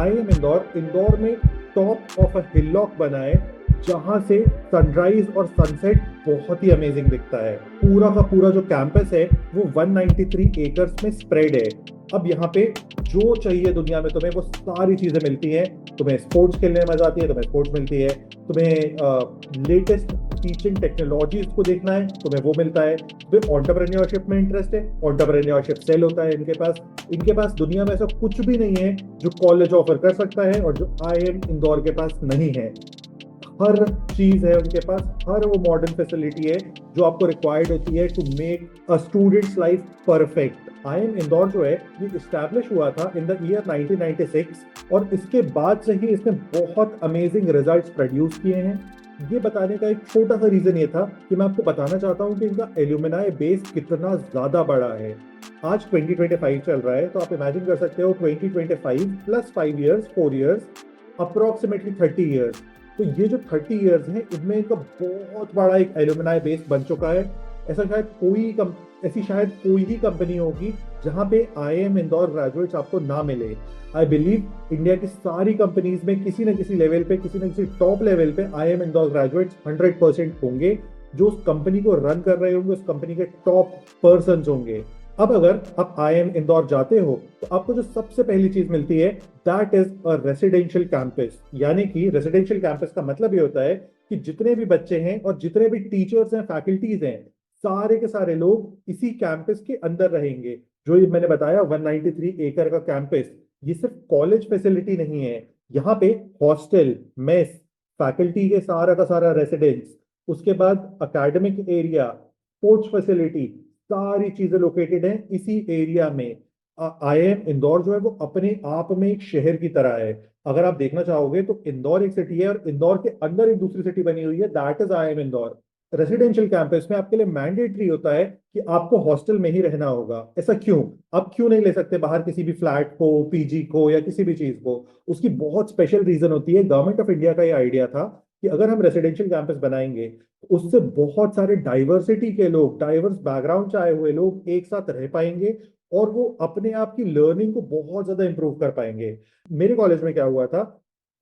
IIM Indore Indore में top of a hillock बना है, जहां से सनराइज और सनसेट बहुत ही अमेजिंग दिखता है। पूरा का पूरा जो कैंपस है वो 193 एकर्स में स्प्रेड है। अब यहाँ पे जो चाहिए दुनिया में तुम्हें वो सारी चीजें मिलती हैं। तुम्हें स्पोर्ट्स खेलने में मजा आती है, तुम्हें स्पोर्ट्स मिलती है। तुम्हें लेटेस्ट टीचिंग टेक्नोलॉजीज को देखना है, तुम्हें वो मिलता है। तुम्हें ऑन्टरप्रेन्योरशिप में इंटरेस्ट है, ऑन्टरप्रेन्योरशिप सेल होता है इनके पास दुनिया में ऐसा कुछ भी नहीं है जो कॉलेज ऑफर कर सकता है और जो IIM इंदौर के पास नहीं है। हर चीज है उनके पास, हर वो मॉडर्न फैसिलिटी है जो आपको रिक्वायर्ड होती है to make a students life perfect. IIM Indore जो है ये इस्टेब्लिश हुआ था इन द ईयर 1996 और इसके बाद से ही इसने बहुत अमेजिंग रिजल्ट्स प्रोड्यूस किए हैं। ये बताने का एक छोटा सा रीजन ये था कि मैं आपको बताना चाहता हूँ कि इनका एल्यूमिनाई बेस कितना ज्यादा बड़ा है। आज 2025 चल रहा है, तो आप इमेजिन कर सकते हो 2025 plus 5 years 4 years approximately 30 years. तो ये जो 30 इयर्स हैं इनमें इनका बहुत बड़ा एक एल्यूमिनाई बेस बन चुका है। ऐसी शायद कोई ही कंपनी होगी जहां पे IIM इंदौर ग्रेजुएट्स आपको ना मिले। आई बिलीव इंडिया की सारी कंपनीज में किसी न किसी लेवल पे, किसी न किसी टॉप लेवल पे IIM इंदौर ग्रेजुएट्स 100% होंगे, जो उस कंपनी को रन कर रहे होंगे, उस कंपनी के टॉप पर्सन होंगे। अब अगर आप IIM इंदौर जाते हो तो आपको जो सबसे पहली चीज मिलती है that is a residential campus. यानी कि रेसिडेंशियल कैंपस का मतलब ये होता है कि जितने भी बच्चे हैं और जितने भी टीचर्स हैं, फैकल्टीज हैं, सारे के सारे लोग इसी कैंपस के अंदर रहेंगे। जो ये मैंने बताया 193 एकड़ का कैंपस, ये सिर्फ कॉलेज फैसिलिटी नहीं है। यहाँ पे हॉस्टल, मेस, फैकल्टी के सारा का सारा रेसिडेंस, उसके बाद अकेडमिक एरिया, स्पोर्ट्स फैसिलिटी, सारी चीजें लोकेटेड हैं इसी एरिया में। IIM इंदौर जो है वो अपने आप में एक शहर की तरह है। अगर आप देखना चाहोगे तो इंदौर एक सिटी है और इंदौर के अंदर एक दूसरी सिटी बनी हुई है, that is IIM Indore. Residential campus में आपके लिए मैंडेटरी होता है कि आपको हॉस्टल में ही रहना होगा। ऐसा क्यों? आप क्यों नहीं ले सकते बाहर किसी भी फ्लैट को, PG को या किसी भी चीज को? उसकी बहुत स्पेशल रीजन होती है। गवर्नमेंट ऑफ इंडिया का ये आइडिया था कि अगर हम रेसिडेंशियल कैंपस बनाएंगे तो उससे बहुत सारे डाइवर्सिटी के लोग, डाइवर्स बैकग्राउंड से आए हुए लोग एक साथ रह पाएंगे और वो अपने आप की लर्निंग को बहुत ज्यादा इंप्रूव कर पाएंगे। मेरे कॉलेज में क्या हुआ था,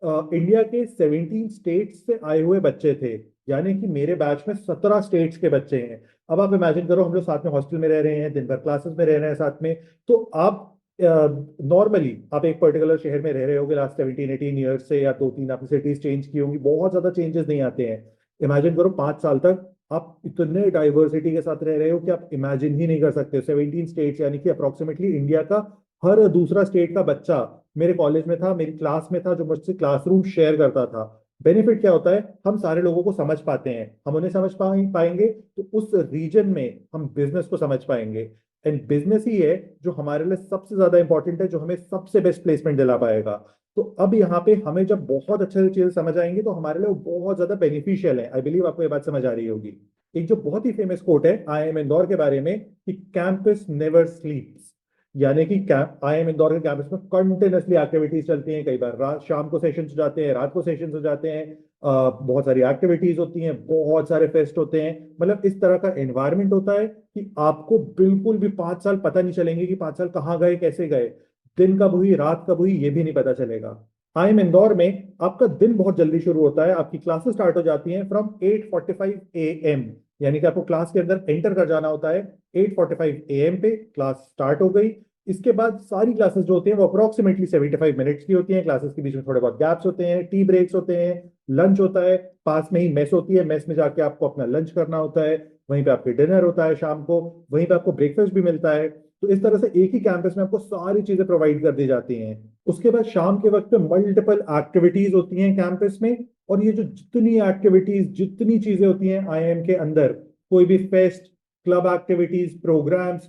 इंडिया के 17 स्टेट्स से आए हुए बच्चे थे। यानी कि मेरे बैच में 17 स्टेट्स के बच्चे हैं। अब आप इमेजिन करो, हम लोग साथ में हॉस्टल में रह रहे हैं, दिन भर क्लासेस में रह रहे हैं साथ में। तो आप नॉर्मली आप एक पर्टिकुलर शहर में रह रहे होगे लास्ट 17-18 ईयर्स से, या 2-3 आपने सिटीज चेंज की होंगी, बहुत ज्यादा चेंजेस नहीं आते हैं। इमेजिन करो 5 साल तक आप इतने डाइवर्सिटी के साथ रह रहे हो कि आप इमेजिन ही नहीं कर सकते। 17 स्टेट्स यानी कि अप्रोक्सीमेटली इंडिया का हर दूसरा स्टेट का बच्चा मेरे कॉलेज में था, मेरी क्लास में था, जो मुझसे क्लासरूम शेयर करता था। बेनिफिट क्या होता है, हम सारे लोगों को समझ पाते हैं, हम उन्हें समझ पाएंगे तो उस रीजन में हम बिजनेस को समझ पाएंगे। एंड बिजनेस ही है जो हमारे लिए सबसे ज्यादा इंपॉर्टेंट है, जो हमें सबसे बेस्ट प्लेसमेंट दिला पाएगा। तो अब यहाँ पे हमें जब बहुत अच्छे से चीजें समझ आएंगी तो हमारे लिए वो बहुत ज्यादा बेनिफिशियल है। आई बिलीव आपको ये बात समझ आ रही होगी। एक जो बहुत ही फेमस कोट है IIM इंदौर के बारे में कि कैंपस नेवर स्लीप्स। यानी कि IIM इंदौर के कैंपस में कंटिन्यूसली एक्टिविटीज चलती हैं। कई बार रात शाम को सेशंस हो जाते हैं, रात को सेशंस हो जाते हैं। बहुत सारी एक्टिविटीज होती हैं, बहुत सारे फेस्ट होते हैं। मतलब इस तरह का एनवायरनमेंट होता है कि आपको बिल्कुल भी 5 साल पता नहीं चलेंगे कि 5 साल कहाँ गए, कैसे गए। दिन कब हुई, रात कब हुई, ये भी नहीं पता चलेगा। IIM इंदौर में आपका दिन बहुत जल्दी शुरू होता है। आपकी क्लासेस स्टार्ट हो जाती हैं फ्रॉम 8:45 AM। यानी कि आपको क्लास के अंदर एंटर कर जाना होता है। 8:45 AM पे क्लास स्टार्ट हो गई। इसके बाद सारी क्लासेस जो होती हैं वो अप्रोक्सीमेटली 75 मिनट्स की होती हैं। क्लासेस के बीच में थोड़े बहुत गैप्स होते हैं, टी ब्रेक्स होते हैं, लंच होता है। पास में ही मेस होती है, मेस में जाके आपको अपना लंच करना होता है। वहीं पे आपके डिनर होता है शाम को, वहीं पे आपको ब्रेकफास्ट भी मिलता है। तो इस तरह से एक ही कैंपस में आपको सारी चीजें प्रोवाइड कर दी जाती हैं। उसके बाद शाम के वक्त पे मल्टीपल एक्टिविटीज होती हैं कैंपस में। और ये जो जितनी एक्टिविटीज, जितनी चीजें होती हैं IIM के अंदर, कोई भी फेस्ट, क्लब एक्टिविटीज, प्रोग्राम्स,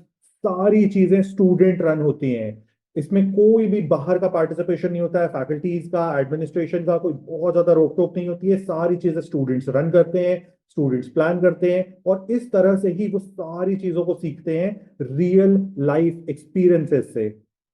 सारी चीजें स्टूडेंट रन होती हैं। इसमें कोई भी बाहर का पार्टिसिपेशन नहीं होता है, फैकल्टीज का, एडमिनिस्ट्रेशन का कोई बहुत ज्यादा रोक टोक नहीं होती है। सारी चीजें स्टूडेंट्स रन करते हैं, स्टूडेंट्स प्लान करते हैं और इस तरह से ही वो सारी चीजों को सीखते हैं रियल लाइफ एक्सपीरियंसेस से।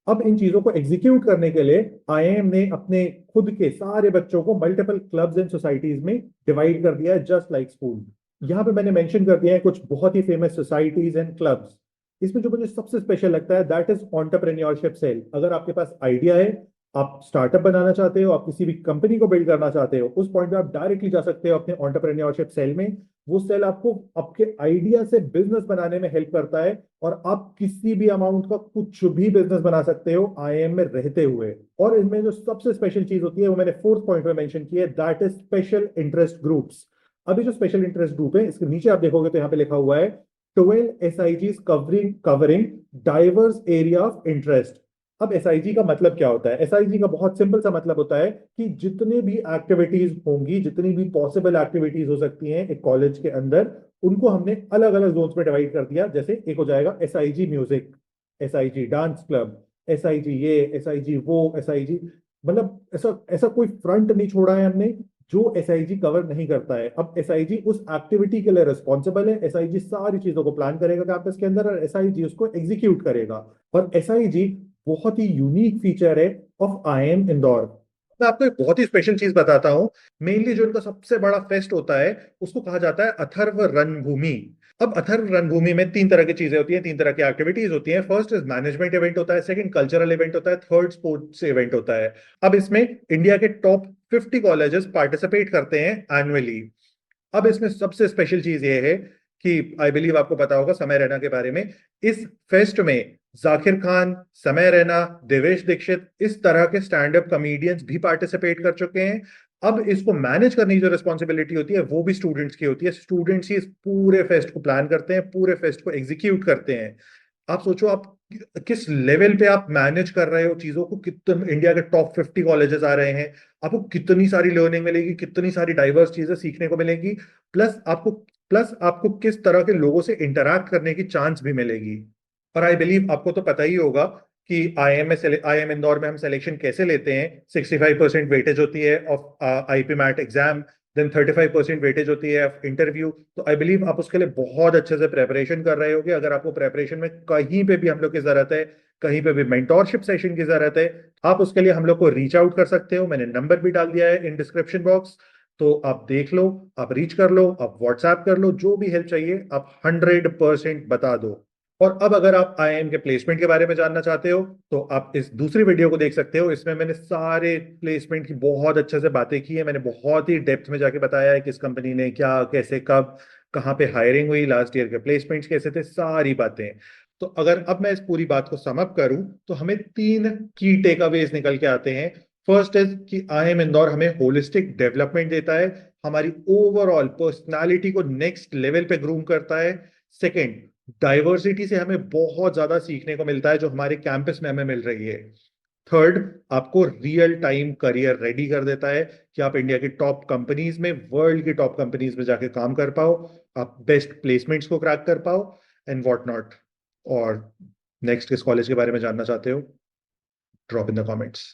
अब इन चीजों को एग्जीक्यूट करने के लिए IIM ने अपने खुद के सारे बच्चों को मल्टीपल क्लब्स एंड सोसाइटीज में डिवाइड कर दिया है, जस्ट लाइक स्कूल। यहाँ पे मैंने मेंशन कर दिया है कुछ बहुत ही फेमस सोसाइटीज एंड क्लब्स। इसमें जो मुझे सबसे स्पेशल लगता है दैट इज एंटरप्रेन्योरशिप सेल। अगर आपके पास आइडिया है, आप स्टार्टअप बनाना चाहते हो, आप किसी भी कंपनी को बिल्ड करना चाहते हो, उस पॉइंट पे आप डायरेक्टली जा सकते हो अपने एंटरप्रेन्योरशिप सेल में। वो सेल आपको आपके आइडिया से बिजनेस बनाने में हेल्प करता है, और आप किसी भी अमाउंट का कुछ भी बिजनेस बना सकते हो आईएम में रहते हुए। और इनमें जो सबसे स्पेशल चीज होती है वो मैंने फोर्थ पॉइंट में मेंशन की है, that is special interest groups. अभी जो स्पेशल इंटरेस्ट ग्रुप है, इसके नीचे आप देखोगे तो यहाँ पे लिखा हुआ है 12 SIGs covering diverse area of interest. अब एसआईजी का मतलब क्या होता है? एसआईजी का बहुत सिंपल सा मतलब होता है कि जितने भी एक्टिविटीज होंगी, जितनी भी पॉसिबल एक्टिविटीज हो सकती हैं एक कॉलेज के अंदर, उनको हमने अलग अलग जोन्स में डिवाइड कर दिया। जैसे एक हो जाएगा SIG music, SIG dance club, SIG ये, एसआईजी वो, एसआईजी, मतलब ऐसा ऐसा कोई फ्रंट नहीं छोड़ा है हमने जो एसआईजी कवर नहीं करता है। अब एसआईजी उस एक्टिविटी के लिए रिस्पॉन्सिबल है, एसआईजी सारी चीजों को प्लान करेगा कैंपस के अंदर, और एसआईजी उसको एग्जीक्यूट करेगा। और एसआईजी बहुत ही यूनिक फीचर है ऑफ आईएम इंदौर। मैं आपको एक बहुत ही स्पेशल चीज बताता हूँ। मेनली जो इनका सबसे बड़ा फेस्ट होता है उसको कहा जाता है अथर्व रणभूमि। अब अथर्व रणभूमि में तीन तरह की चीजें होती हैं, तीन तरह की एक्टिविटीज होती हैं। फर्स्ट इज मैनेजमेंट इवेंट होता है, सेकंड कल्चरल इवेंट होता है, थर्ड स्पोर्ट्स इवेंट होता है। अब इसमें इंडिया के टॉप 50 कॉलेजेस पार्टिसिपेट करते हैं एनुअली। अब इसमें सबसे स्पेशल चीज ये है कि आई बिलीव आपको पता होगा समय रैना के बारे में। इस फेस्ट में जाकिर खान, समय रैना, देवेश दीक्षित, इस तरह के स्टैंड अप कॉमेडियंस भी पार्टिसिपेट कर चुके हैं। अब इसको मैनेज करने की जो रिस्पॉन्सिबिलिटी होती है वो भी स्टूडेंट्स की होती है। स्टूडेंट्स ही इस पूरे फेस्ट को प्लान करते हैं, पूरे फेस्ट को एग्जीक्यूट करते हैं। आप सोचो, आप किस लेवल पे आप मैनेज कर रहे हो चीजों को। कितने इंडिया के टॉप 50 कॉलेजेस आ रहे हैं, आपको कितनी सारी लर्निंग मिलेगी, कितनी सारी डाइवर्स चीजें सीखने को मिलेंगी। प्लस आपको किस तरह के लोगों से इंटरैक्ट करने की चांस भी मिलेगी। और आई बिलीव आपको तो पता ही होगा कि आईएम इंदौर में हम सिलेक्शन कैसे लेते हैं। 65% वेटेज होती है of IPMAT exam, then 35% weightage होती है ऑफ इंटरव्यू। तो आई बिलीव आप उसके लिए बहुत अच्छे से प्रेपरेशन कर रहे होगे। अगर आपको प्रेपरेशन में कहीं पे भी हम लोग की जरूरत है, कहीं पे भी मेंटोरशिप सेशन की जरूरत है, आप उसके लिए हम लोग को रीच आउट कर सकते हो। मैंने नंबर भी डाल दिया है इन डिस्क्रिप्शन बॉक्स, तो आप देख लो, आप रीच कर लो, आप व्हाट्सएप कर लो, जो भी हेल्प चाहिए आप 100% बता दो। और अब अगर आप आईआईएम के प्लेसमेंट के बारे में जानना चाहते हो तो आप इस दूसरी वीडियो को देख सकते हो। इसमें मैंने सारे प्लेसमेंट की बहुत अच्छे से बातें की है। मैंने बहुत ही डेप्थ में जाके बताया है किस कंपनी ने क्या, कैसे, कब, कहाँ पे हायरिंग हुई, लास्ट ईयर के प्लेसमेंट्स कैसे थे, सारी बातें। तो अगर अब मैं इस पूरी बात को सम अप करूं तो हमें तीन की टेक अवेज निकल के आते हैं। फर्स्ट इज कि आईएम इंदौर हमें होलिस्टिक डेवलपमेंट देता है, हमारी ओवरऑल पर्सनालिटी को नेक्स्ट लेवल पे ग्रूम करता है। सेकंड, डाइवर्सिटी से हमें बहुत ज्यादा सीखने को मिलता है जो हमारे कैंपस में हमें मिल रही है। थर्ड, आपको रियल टाइम करियर रेडी कर देता है कि आप इंडिया की टॉप कंपनीज में, वर्ल्ड की टॉप कंपनीज में जाके काम कर पाओ, आप बेस्ट प्लेसमेंट्स को क्रैक कर पाओ, एंड व्हाट नॉट। और नेक्स्ट किस कॉलेज के बारे में जानना चाहते हो, ड्रॉप इन द कमेंट्स।